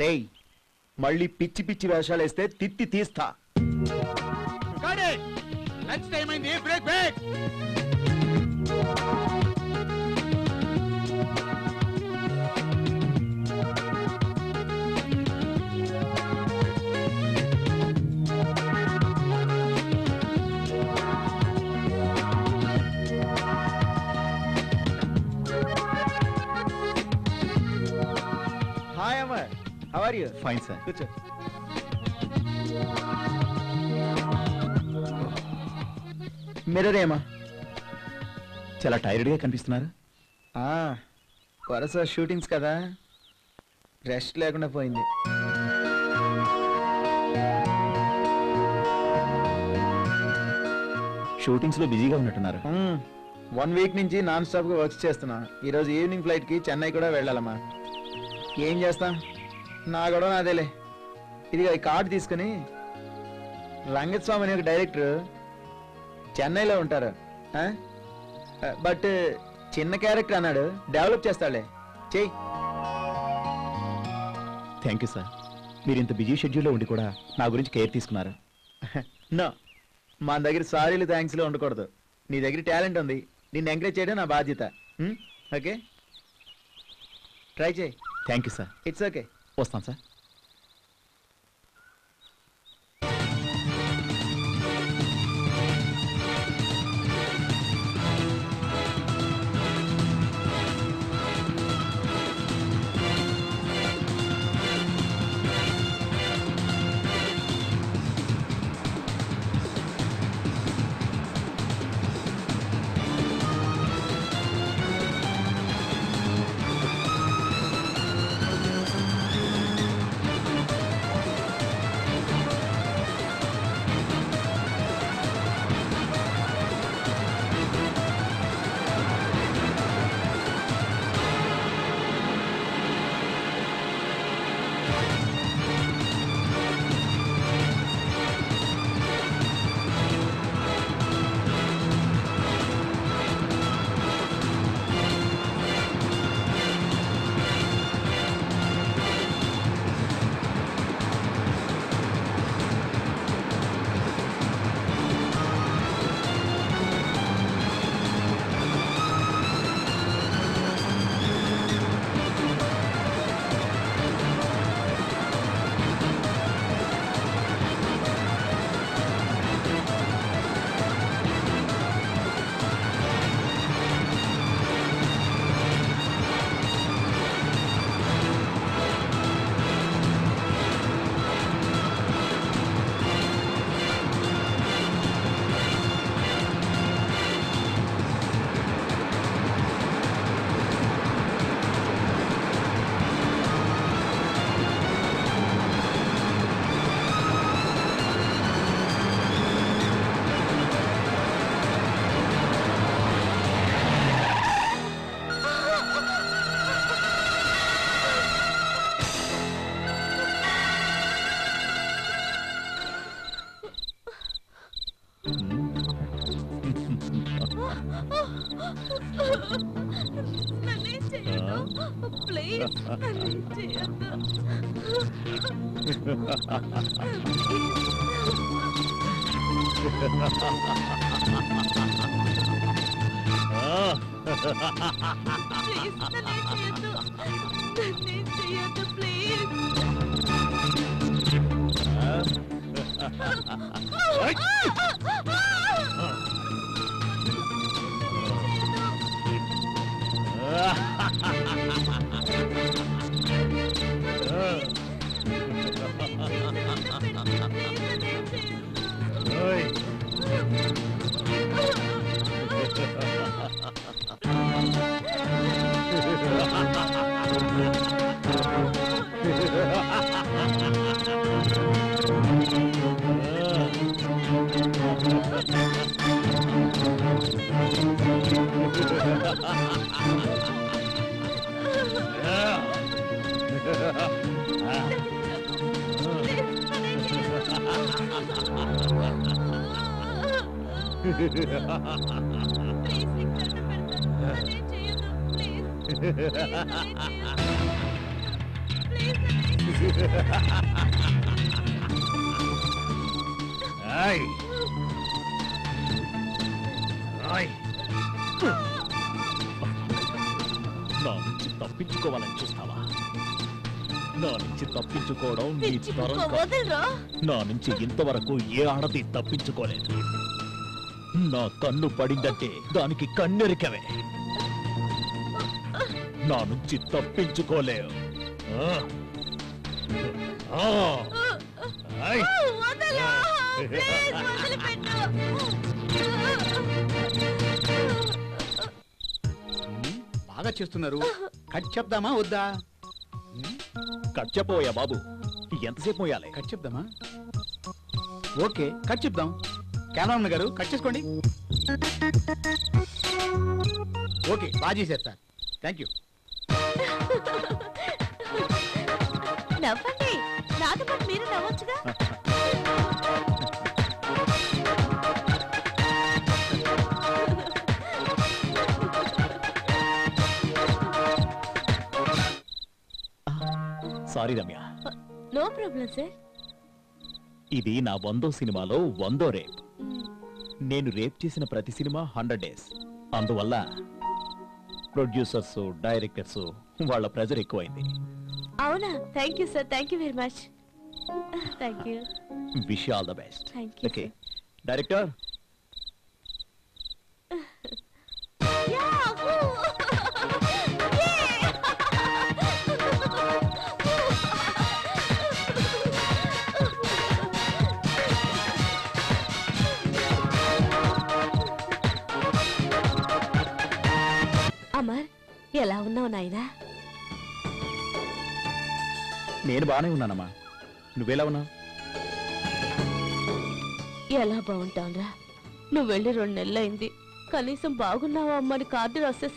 రేయ్ మళ్ళీ పిచ్చి పిచ్చి వేషాలు వేస్తే తిత్తి తీస్తా. లంచ్ టైం అయింది, break break. Hi Amar, how are you? Fine sir. కూర్చో. మిర్రరేమా? చాలా టైర్డ్గా కనిపిస్తున్నారు. వరుస షూటింగ్స్ కదా, రెస్ట్ లేకుండా పోయింది. షూటింగ్స్ లో బిజీగా ఉన్నట్టున్నారు. 1 వీక్ నుంచి నాన్ స్టాప్ గా వర్క్స్ చేస్తున్నా. ఈరోజు ఈవినింగ్ ఫ్లైట్ కి చెన్నై కూడా వెళ్ళాలమ్మా. ఏం చేస్తా, నా గొడవ నాదేలే. ఇదిగా ఈ కార్డు తీసుకుని రంగస్వామి అనే ఒక డైరెక్టర్ చెన్నైలో ఉంటారు. బట్ చిన్న క్యారెక్టర్ అన్నాడు, డెవలప్ చేస్తాడులే, చెయ్యి. Thank you sir. మీరు ఇంత బిజీ షెడ్యూల్లో ఉండి కూడా నా గురించి కేర్ తీసుకున్నారు. నో, మన దగ్గర సారీలు థ్యాంక్స్లో ఉండకూడదు. నీ దగ్గర టాలెంట్ ఉంది, నిన్ను ఎంకరేజ్ చేయడం నా బాధ్యత. ఓకే, ట్రై చేయి. Thank you sir. It's okay. వస్తాను సార్. ఆయ్. ఆయ్. నా నుంచి తప్పించుకోవాలని చూస్తావా? నా నుంచి తప్పించుకోవడం నీ తరం కాదు. నా నుంచి ఇంతవరకు ఏ ఆడది తప్పించుకోలేదు. నా కన్ను పడిందంటే దానికి కన్నెరికవే. నా నుంచి తప్పించుకోలేవు. ఆయ్. బాగా చేస్తున్నారు. కట్ చెప్దామా వద్దా? కట్ చెప్పబోయా బాబు, ఎంతసేపు మోయాలి? కట్ చెప్దామా? ఓకే, కట్ చెప్దాం. కెమెరామన్ గారు కట్ చేసుకోండి. ఓకే, బాగా చేసేస్తా. Thank you. నవ్వండి, నాతో పాటు మీరు నవ్వొచ్చుగా. Sorry Ramya, no problem sir. ఇది నా 100వ సినిమాలో 100వ రేప్. నేను రేప్ చేసిన ప్రతి సినిమా 100 డేస్. అందువల్ల ప్రొడ్యూసర్స్, డైరెక్టర్స్ వాళ్ళ ప్రెజర్ ఎక్కువైంది. అవునా? Thank you sir, thank you very much. Thank you. Wish you all the best. Thank you. Okay director. Amar, ఎలా ఉన్నావు నాయనా? నేను బానే ఉన్నానమ్మా, నువ్వెలా ఉన్నావు? ఎలా బాగుంటావురా? నువ్వు వెళ్ళి 2 నెలలైంది. కనీసం బాగున్నావా అమ్మని కార్డు రాసేసరి